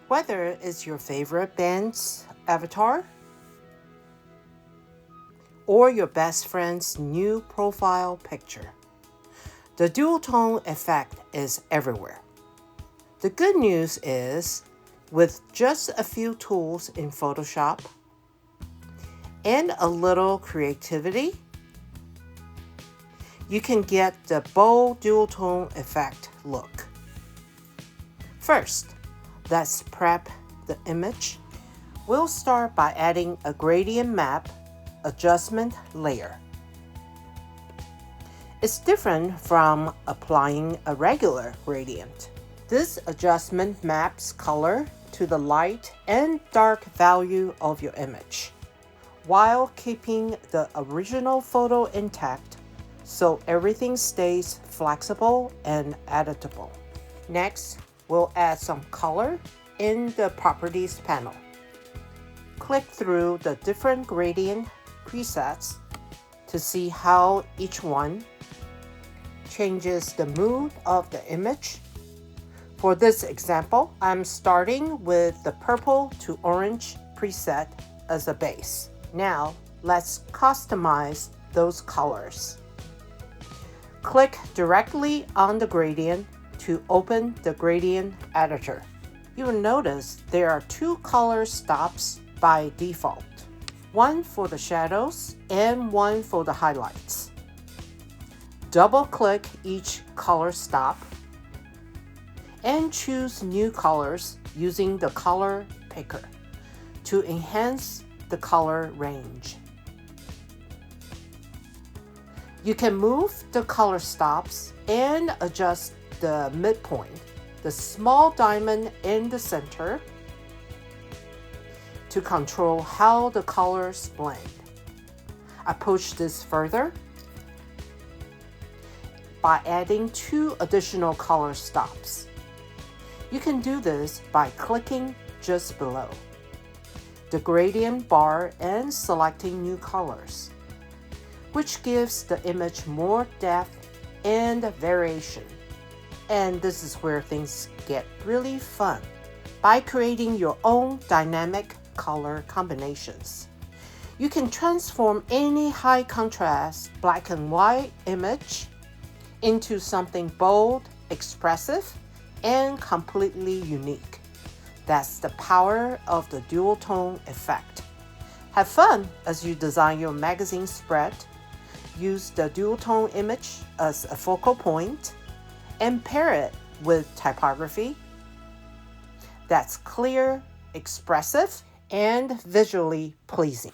Whether it's your favorite band's avatar or your best friend's new profile picture, the duotone effect is everywhere. The good news is, with just a few tools in Photoshop and a little creativity, you can get the bold duotone effect look. First, let's prep the image. We'll start by adding a gradient map adjustment layer. It's different from applying a regular gradient. This adjustment maps color to the light and dark value of your image, while keeping the original photo intact so everything stays flexible and editable. Next, we'll add some color in the Properties panel. Click through the different gradient presets to see how each one changes the mood of the image. For this example, I'm starting with the purple to orange preset as a base. Now, let's customize those colors. Click directly on the gradient to open the gradient editor. You will notice there are two color stops by default, one for the shadows and one for the highlights. Double-click each color stop and choose new colors using the color picker to enhance the color range. You can move the color stops and adjust the midpoint, the small diamond in the center, to control how the colors blend. I push this further by adding 2 additional color stops. You can do this by clicking just below the gradient bar and selecting new colors, which gives the image more depth and variation. And this is where things get really fun. By creating your own dynamic color combinations, you can transform any high contrast black and white image into something bold, expressive, and completely unique. That's the power of the duotone effect. Have fun as you design your magazine spread. Use the duotone image as a focal point and pair it with typography that's clear, expressive, and visually pleasing.